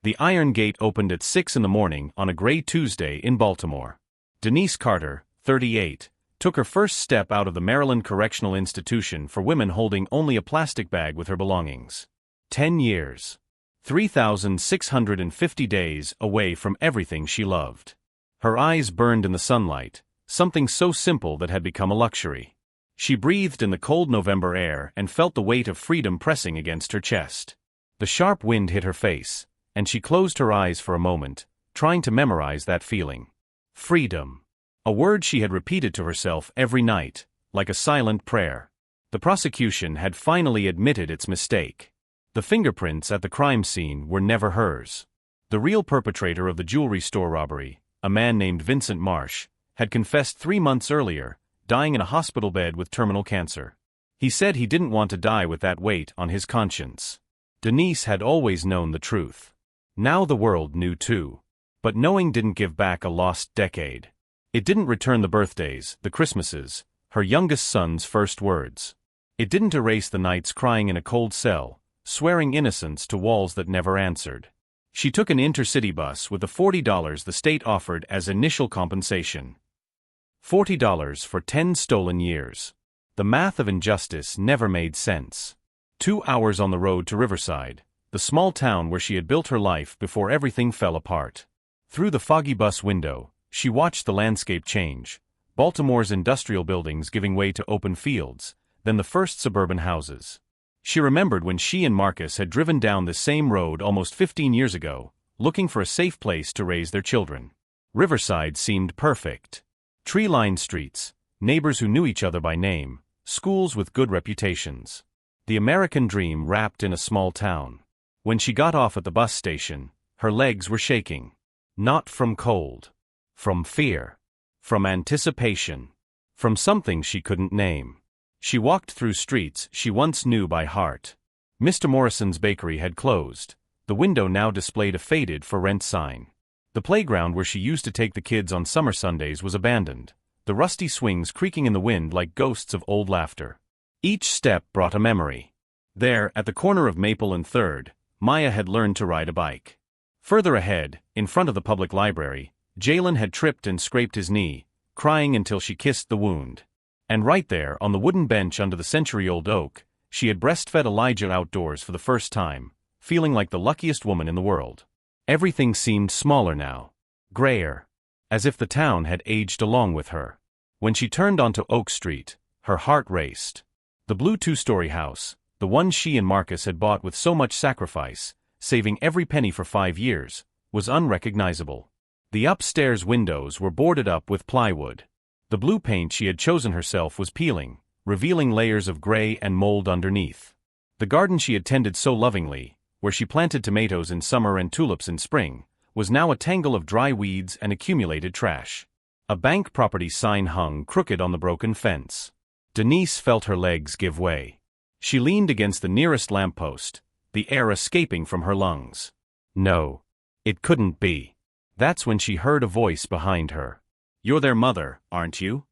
The iron gate opened at 6 in the morning on a gray Tuesday in Baltimore. Denise Carter, 38, took her first step out of the Maryland Correctional Institution for women holding only a plastic bag with her belongings. 10 years. 3,650 days away from everything she loved. Her eyes burned in the sunlight, something so simple that had become a luxury. She breathed in the cold November air and felt the weight of freedom pressing against her chest. The sharp wind hit her face, and she closed her eyes for a moment, trying to memorize that feeling. Freedom. A word she had repeated to herself every night, like a silent prayer. The prosecution had finally admitted its mistake. The fingerprints at the crime scene were never hers. The real perpetrator of the jewelry store robbery, a man named Vincent Marsh, had confessed 3 months earlier, dying in a hospital bed with terminal cancer. He said he didn't want to die with that weight on his conscience. Denise had always known the truth. Now the world knew too. But knowing didn't give back a lost decade. It didn't return the birthdays, the Christmases, her youngest son's first words. It didn't erase the nights crying in a cold cell, swearing innocence to walls that never answered. She took an intercity bus with the $40 the state offered as initial compensation. $40 for 10 stolen years. The math of injustice never made sense. 2 hours on the road to Riverside, the small town where she had built her life before everything fell apart. Through the foggy bus window, she watched the landscape change, Baltimore's industrial buildings giving way to open fields, then the first suburban houses. She remembered when she and Marcus had driven down the same road almost 15 years ago, looking for a safe place to raise their children. Riverside seemed perfect. Tree-lined streets, neighbors who knew each other by name, schools with good reputations. The American dream wrapped in a small town. When she got off at the bus station, her legs were shaking. Not from cold. From fear. From anticipation. From something she couldn't name. She walked through streets she once knew by heart. Mr. Morrison's bakery had closed. The window now displayed a faded for rent sign. The playground where she used to take the kids on summer Sundays was abandoned, the rusty swings creaking in the wind like ghosts of old laughter. Each step brought a memory. There, at the corner of Maple and 3rd, Maya had learned to ride a bike. Further ahead, in front of the public library, Jalen had tripped and scraped his knee, crying until she kissed the wound. And right there, on the wooden bench under the century-old oak, she had breastfed Elijah outdoors for the first time, feeling like the luckiest woman in the world. Everything seemed smaller now. Grayer. As if the town had aged along with her. When she turned onto Oak Street, her heart raced. The blue 2-story house, the one she and Marcus had bought with so much sacrifice, saving every penny for 5 years, was unrecognizable. The upstairs windows were boarded up with plywood. The blue paint she had chosen herself was peeling, revealing layers of gray and mold underneath. The garden she had tended so lovingly, where she planted tomatoes in summer and tulips in spring, was now a tangle of dry weeds and accumulated trash. A bank property sign hung crooked on the broken fence. Denise felt her legs give way. She leaned against the nearest lamppost, the air escaping from her lungs. No. It couldn't be. That's when she heard a voice behind her. "You're their mother, aren't you?"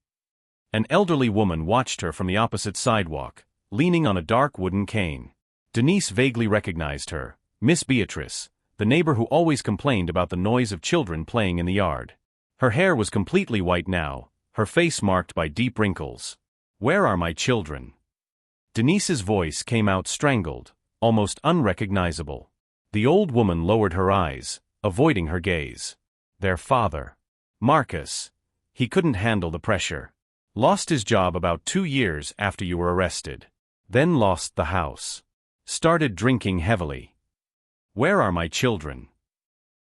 An elderly woman watched her from the opposite sidewalk, leaning on a dark wooden cane. Denise vaguely recognized her, Miss Beatrice, the neighbor who always complained about the noise of children playing in the yard. Her hair was completely white now, her face marked by deep wrinkles. "Where are my children?" Denise's voice came out strangled, almost unrecognizable. The old woman lowered her eyes, avoiding her gaze. Their father. Marcus. He couldn't handle the pressure. Lost his job about 2 years after you were arrested. Then lost the house. Started drinking heavily. "Where are my children?"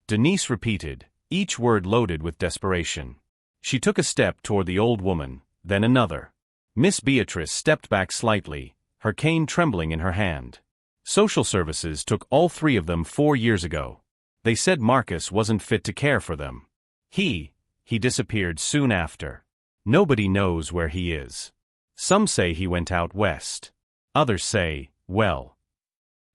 Denise repeated, each word loaded with desperation. She took a step toward the old woman, then another. Miss Beatrice stepped back slightly, her cane trembling in her hand. Social services took all 3 of them 4 years ago. They said Marcus wasn't fit to care for them. He disappeared soon after. Nobody knows where he is. Some say he went out west. Others say, well.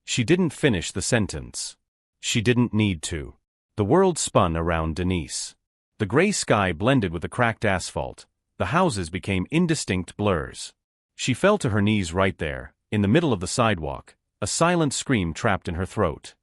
She didn't finish the sentence. She didn't need to. The world spun around Denise. The gray sky blended with the cracked asphalt. The houses became indistinct blurs. She fell to her knees right there, in the middle of the sidewalk, a silent scream trapped in her throat.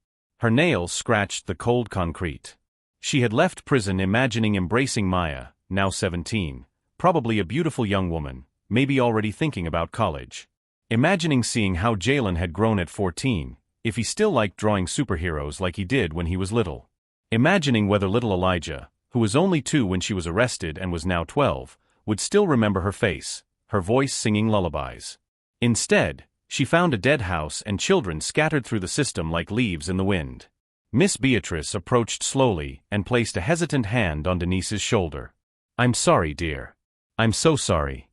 Her nails scratched the cold concrete. She had left prison imagining embracing Maya, now 17, probably a beautiful young woman, maybe already thinking about college. Imagining seeing how Jalen had grown at 14, if he still liked drawing superheroes like he did when he was little. Imagining whether little Elijah, who was only 2 when she was arrested and was now 12, would still remember her face, her voice singing lullabies. Instead, she found a dead house and children scattered through the system like leaves in the wind. Miss Beatrice approached slowly and placed a hesitant hand on Denise's shoulder. "I'm sorry, dear. I'm so sorry."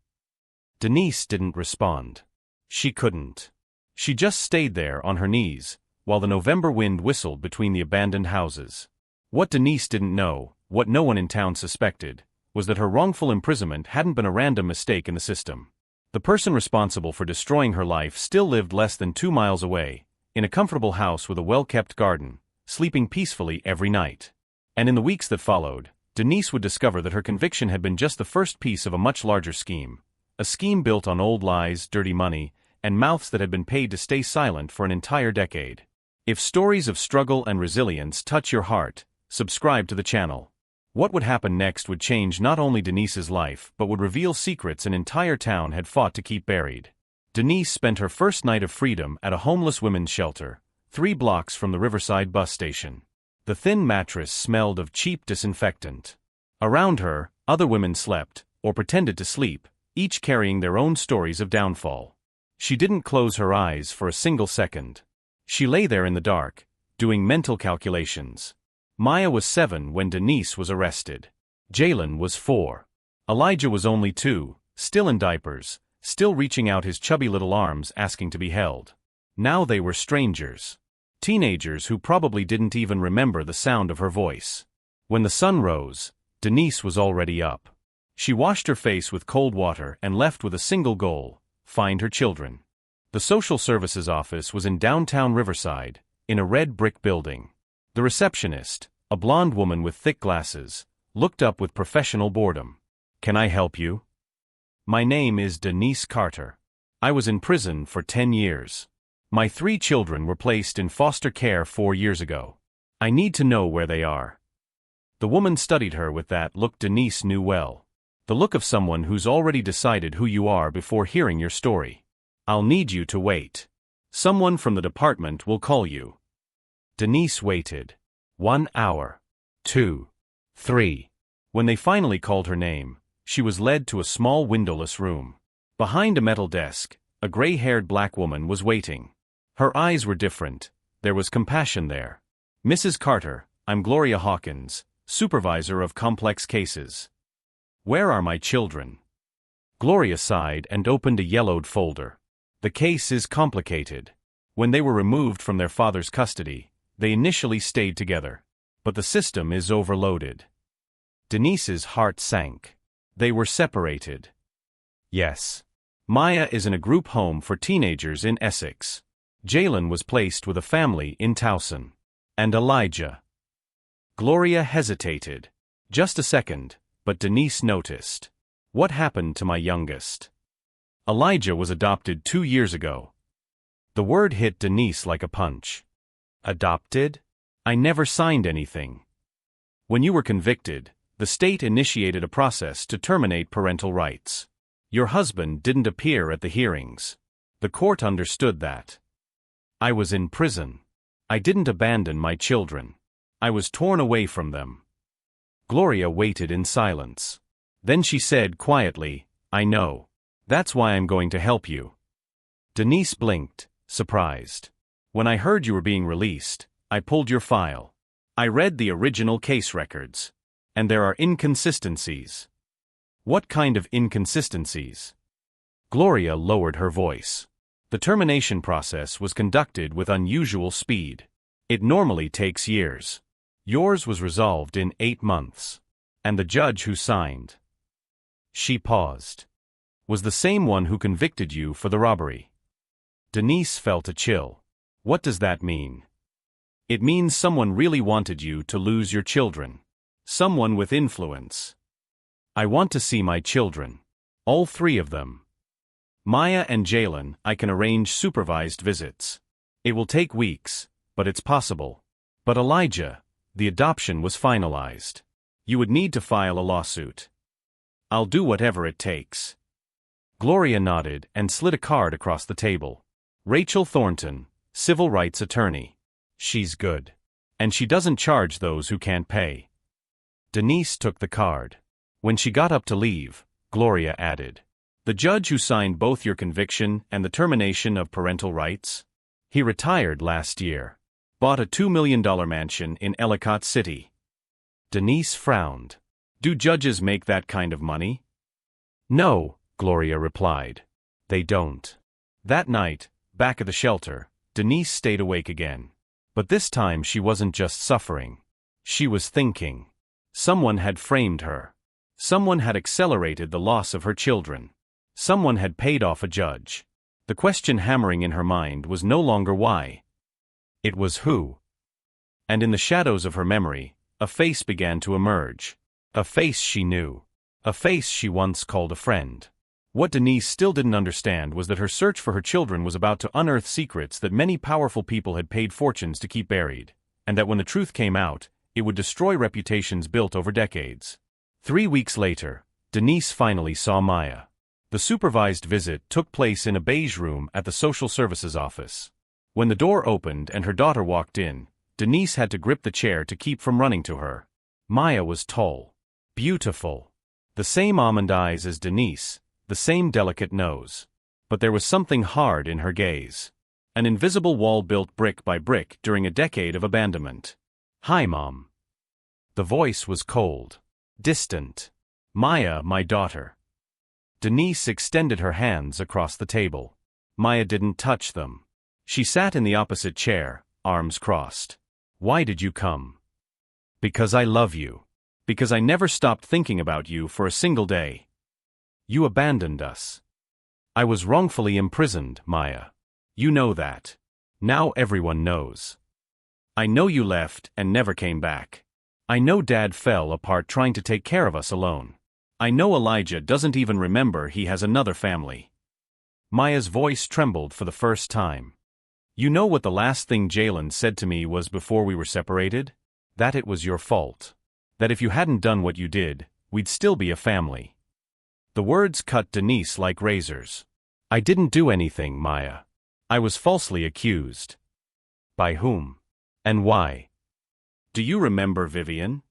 Denise didn't respond. She couldn't. She just stayed there on her knees, while the November wind whistled between the abandoned houses. What Denise didn't know, what no one in town suspected, was that her wrongful imprisonment hadn't been a random mistake in the system. The person responsible for destroying her life still lived less than 2 miles away, in a comfortable house with a well-kept garden, sleeping peacefully every night. And in the weeks that followed, Denise would discover that her conviction had been just the first piece of a much larger scheme. A scheme built on old lies, dirty money, and mouths that had been paid to stay silent for an entire decade. If stories of struggle and resilience touch your heart, subscribe to the channel. What would happen next would change not only Denise's life but would reveal secrets an entire town had fought to keep buried. Denise spent her first night of freedom at a homeless women's shelter, 3 blocks from the Riverside bus station. The thin mattress smelled of cheap disinfectant. Around her, other women slept, or pretended to sleep, each carrying their own stories of downfall. She didn't close her eyes for a single second. She lay there in the dark, doing mental calculations. Maya was 7 when Denise was arrested. Jalen was 4. Elijah was only 2, still in diapers, still reaching out his chubby little arms asking to be held. Now they were strangers. Teenagers who probably didn't even remember the sound of her voice. When the sun rose, Denise was already up. She washed her face with cold water and left with a single goal: find her children. The social services office was in downtown Riverside, in a red brick building. The receptionist, a blonde woman with thick glasses, looked up with professional boredom. "Can I help you?" "My name is Denise Carter. I was in prison for 10 years. My 3 children were placed in foster care 4 years ago. I need to know where they are." The woman studied her with that look Denise knew well. The look of someone who's already decided who you are before hearing your story. "I'll need you to wait. Someone from the department will call you." Denise waited. 1 hour. 2. 3. When they finally called her name, she was led to a small windowless room. Behind a metal desk, a gray-haired black woman was waiting. Her eyes were different. There was compassion there. "Mrs. Carter, I'm Gloria Hawkins, supervisor of complex cases. Where are my children?" Gloria sighed and opened a yellowed folder. "The case is complicated. When they were removed from their father's custody, they initially stayed together. But the system is overloaded." Denise's heart sank. They were separated. "Yes. Maya is in a group home for teenagers in Essex. Jalen was placed with a family in Towson. And Elijah." Gloria hesitated. Just a second, but Denise noticed. "What happened to my youngest?" "Elijah was adopted 2 years ago." The word hit Denise like a punch. "Adopted? I never signed anything." "When you were convicted, the state initiated a process to terminate parental rights. Your husband didn't appear at the hearings. The court understood that. I was in prison. I didn't abandon my children. I was torn away from them." Gloria waited in silence. Then she said quietly, "I know. That's why I'm going to help you." Denise blinked, surprised. "When I heard you were being released, I pulled your file. I read the original case records. And there are inconsistencies." "What kind of inconsistencies?" Gloria lowered her voice. "The termination process was conducted with unusual speed. It normally takes years. Yours was resolved in 8 months. And the judge who signed," she paused, "was the same one who convicted you for the robbery." Denise felt a chill. "What does that mean?" "It means someone really wanted you to lose your children. Someone with influence." "I want to see my children. All 3 of them. Maya and Jalen, I can arrange supervised visits. It will take weeks, but it's possible." But Elijah, the adoption was finalized. You would need to file a lawsuit. I'll do whatever it takes. Gloria nodded and slid a card across the table. Rachel Thornton, civil rights attorney. She's good. And she doesn't charge those who can't pay. Denise took the card. When she got up to leave, Gloria added, "The judge who signed both your conviction and the termination of parental rights? He retired last year. Bought a $2 million mansion in Ellicott City." Denise frowned. Do judges make that kind of money? No, Gloria replied. They don't. That night, back at the shelter, Denise stayed awake again. But this time she wasn't just suffering. She was thinking. Someone had framed her. Someone had accelerated the loss of her children. Someone had paid off a judge. The question hammering in her mind was no longer why. It was who. And in the shadows of her memory, a face began to emerge. A face she knew. A face she once called a friend. What Denise still didn't understand was that her search for her children was about to unearth secrets that many powerful people had paid fortunes to keep buried, and that when the truth came out, it would destroy reputations built over decades. 3 weeks later, Denise finally saw Maya. The supervised visit took place in a beige room at the social services office. When the door opened and her daughter walked in, Denise had to grip the chair to keep from running to her. Maya was tall. Beautiful. The same almond eyes as Denise, the same delicate nose. But there was something hard in her gaze. An invisible wall built brick by brick during a decade of abandonment. "Hi, Mom." The voice was cold. Distant. "Maya, my daughter." Denise extended her hands across the table. Maya didn't touch them. She sat in the opposite chair, arms crossed. "Why did you come?" "Because I love you. Because I never stopped thinking about you for a single day. You abandoned us. I was wrongfully imprisoned, Maya. You know that. Now everyone knows. I know you left and never came back. I know Dad fell apart trying to take care of us alone. I know Elijah doesn't even remember he has another family." Maya's voice trembled for the first time. "You know what the last thing Jalen said to me was before we were separated? That it was your fault. That if you hadn't done what you did, we'd still be a family." The words cut Denise like razors. "I didn't do anything, Maya. I was falsely accused." "By whom? And why?" "Do you remember Vivian?"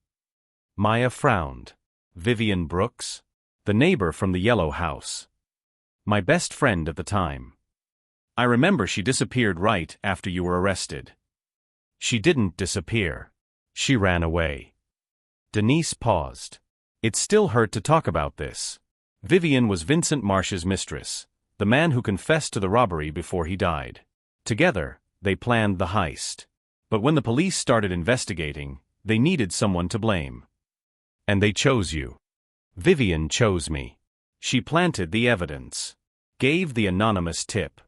Maya frowned. "Vivian Brooks? The neighbor from the yellow house. My best friend at the time. I remember she disappeared right after you were arrested." "She didn't disappear. She ran away." Denise paused. It still hurt to talk about this. Vivian was Vincent Marsh's mistress, the man who confessed to the robbery before he died. Together, they planned the heist. But when the police started investigating, they needed someone to blame. "And they chose you." "Vivian chose me. She planted the evidence. Gave the anonymous tip.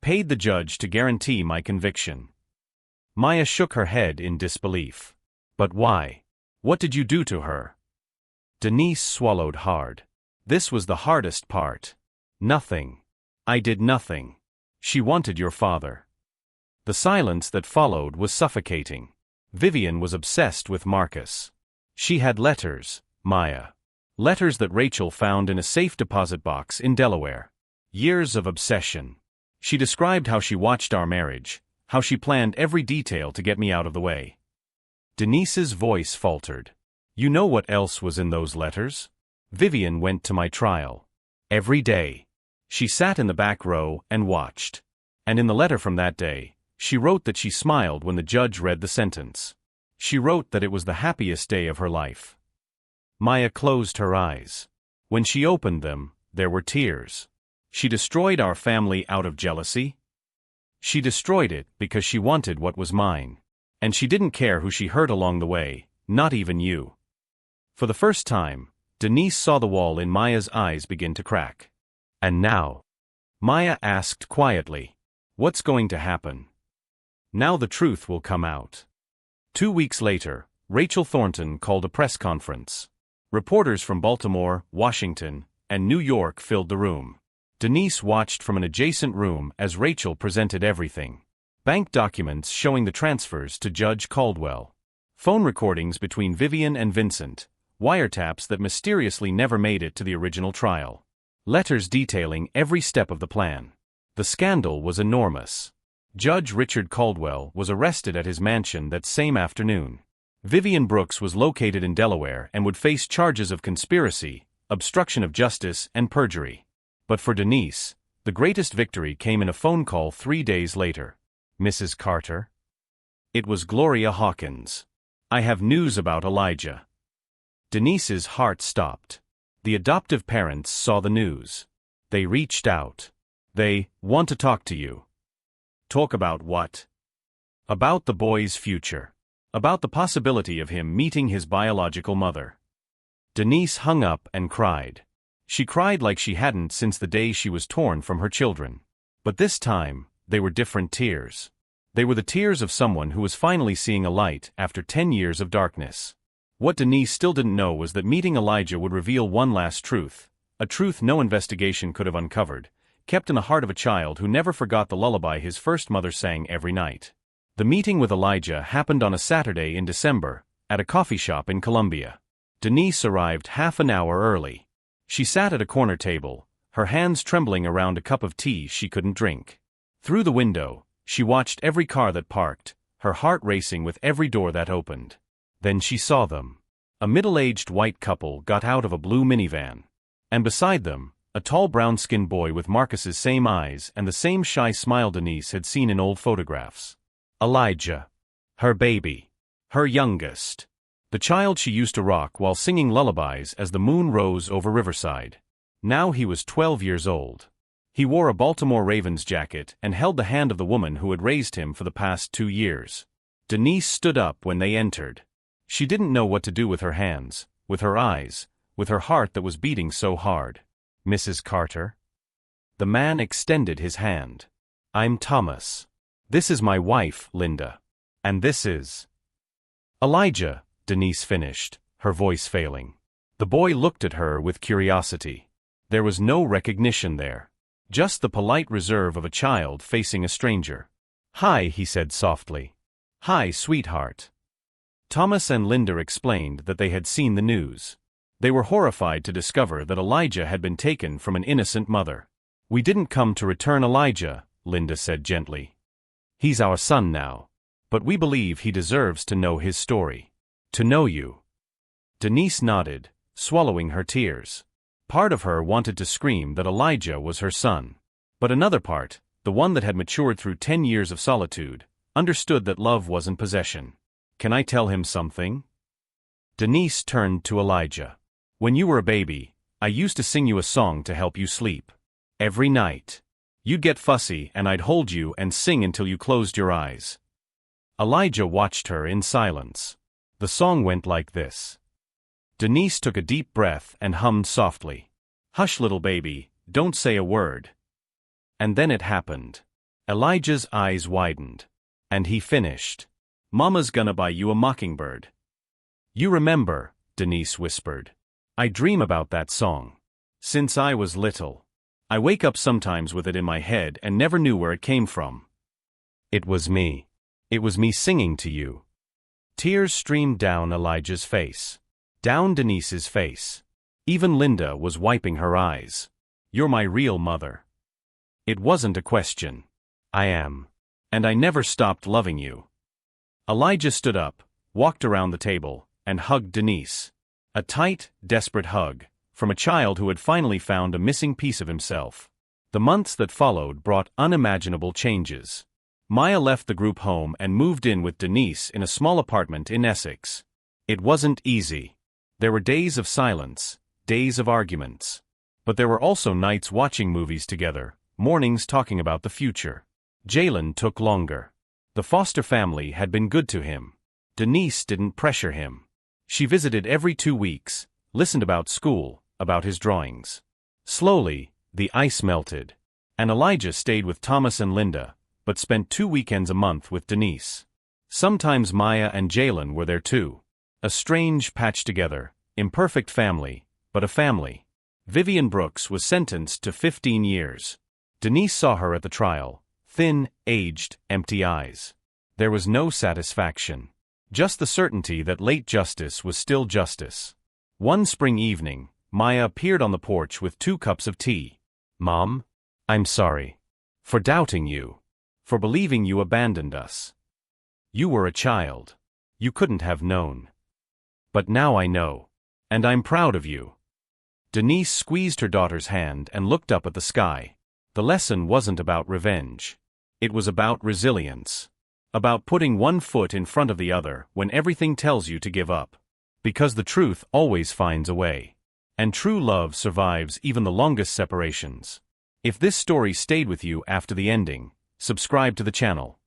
Paid the judge to guarantee my conviction." Maya shook her head in disbelief. "But why? What did you do to her?" Denise swallowed hard. This was the hardest part. "Nothing. I did nothing. She wanted your father." The silence that followed was suffocating. Vivian was obsessed with Marcus. She had letters, Maya. Letters that Rachel found in a safe deposit box in Delaware. Years of obsession. She described how she watched our marriage, how she planned every detail to get me out of the way. Denise's voice faltered. "You know what else was in those letters? Vivian went to my trial. Every day. She sat in the back row and watched. And in the letter from that day, she wrote that she smiled when the judge read the sentence. She wrote that it was the happiest day of her life." Maya closed her eyes. When she opened them, there were tears. She destroyed our family out of jealousy? She destroyed it because she wanted what was mine. And she didn't care who she hurt along the way, not even you. For the first time, Denise saw the wall in Maya's eyes begin to crack. "And now?" Maya asked quietly. "What's going to happen?" "Now the truth will come out." 2 weeks later, Rachel Thornton called a press conference. Reporters from Baltimore, Washington, and New York filled the room. Denise watched from an adjacent room as Rachel presented everything. Bank documents showing the transfers to Judge Caldwell. Phone recordings between Vivian and Vincent. Wiretaps that mysteriously never made it to the original trial. Letters detailing every step of the plan. The scandal was enormous. Judge Richard Caldwell was arrested at his mansion that same afternoon. Vivian Brooks was located in Delaware and would face charges of conspiracy, obstruction of justice, and perjury. But for Denise, the greatest victory came in a phone call 3 days later. "Mrs. Carter?" It was Gloria Hawkins. "I have news about Elijah." Denise's heart stopped. The adoptive parents saw the news. They reached out. "They want to talk to you." "Talk about what?" "About the boy's future. About the possibility of him meeting his biological mother." Denise hung up and cried. She cried like she hadn't since the day she was torn from her children. But this time, they were different tears. They were the tears of someone who was finally seeing a light after 10 years of darkness. What Denise still didn't know was that meeting Elijah would reveal one last truth, a truth no investigation could have uncovered, kept in the heart of a child who never forgot the lullaby his first mother sang every night. The meeting with Elijah happened on a Saturday in December, at a coffee shop in Columbia. Denise arrived half an hour early. She sat at a corner table, her hands trembling around a cup of tea she couldn't drink. Through the window, she watched every car that parked, her heart racing with every door that opened. Then she saw them. A middle-aged white couple got out of a blue minivan. And beside them, a tall brown-skinned boy with Marcus's same eyes and the same shy smile Denise had seen in old photographs. Elijah. Her baby. Her youngest. The child she used to rock while singing lullabies as the moon rose over Riverside. Now he was 12 years old. He wore a Baltimore Ravens jacket and held the hand of the woman who had raised him for the past 2 years. Denise stood up when they entered. She didn't know what to do with her hands, with her eyes, with her heart that was beating so hard. "Mrs. Carter?" The man extended his hand. "I'm Thomas. This is my wife, Linda. And this is..." "Elijah," Denise finished, her voice failing. The boy looked at her with curiosity. There was no recognition there. Just the polite reserve of a child facing a stranger. "Hi," he said softly. "Hi, sweetheart." Thomas and Linda explained that they had seen the news. They were horrified to discover that Elijah had been taken from an innocent mother. "We didn't come to return Elijah," Linda said gently. "He's our son now. But we believe he deserves to know his story. To know you." Denise nodded, swallowing her tears. Part of her wanted to scream that Elijah was her son. But another part, the one that had matured through 10 years of solitude, understood that love wasn't possession. "Can I tell him something?" Denise turned to Elijah. "When you were a baby, I used to sing you a song to help you sleep. Every night. You'd get fussy and I'd hold you and sing until you closed your eyes." Elijah watched her in silence. The song went like this. Denise took a deep breath and hummed softly. "Hush, little baby, don't say a word." And then it happened. Elijah's eyes widened. And he finished. "Mama's gonna buy you a mockingbird." "You remember," Denise whispered. "I dream about that song. Since I was little. I wake up sometimes with it in my head and never knew where it came from. It was me. It was me singing to you." Tears streamed down Elijah's face. Down Denise's face. Even Linda was wiping her eyes. "You're my real mother." It wasn't a question. "I am. And I never stopped loving you." Elijah stood up, walked around the table, and hugged Denise. A tight, desperate hug, from a child who had finally found a missing piece of himself. The months that followed brought unimaginable changes. Maya left the group home and moved in with Denise in a small apartment in Essex. It wasn't easy. There were days of silence, days of arguments. But there were also nights watching movies together, mornings talking about the future. Jalen took longer. The foster family had been good to him. Denise didn't pressure him. She visited every 2 weeks, listened about school, about his drawings. Slowly, the ice melted. And Elijah stayed with Thomas and Linda, but spent 2 weekends a month with Denise. Sometimes Maya and Jalen were there too. A strange patched together, imperfect family, but a family. Vivian Brooks was sentenced to 15 years. Denise saw her at the trial, Thin, aged, empty eyes. There was no satisfaction. Just the certainty that late justice was still justice. One spring evening, Maya appeared on the porch with 2 cups of tea. "Mom, I'm sorry. For doubting you. For believing you abandoned us. You were a child. You couldn't have known. But now I know. And I'm proud of you." Denise squeezed her daughter's hand and looked up at the sky. The lesson wasn't about revenge. It was about resilience. About putting one foot in front of the other when everything tells you to give up. Because the truth always finds a way. And true love survives even the longest separations. If this story stayed with you after the ending, subscribe to the channel.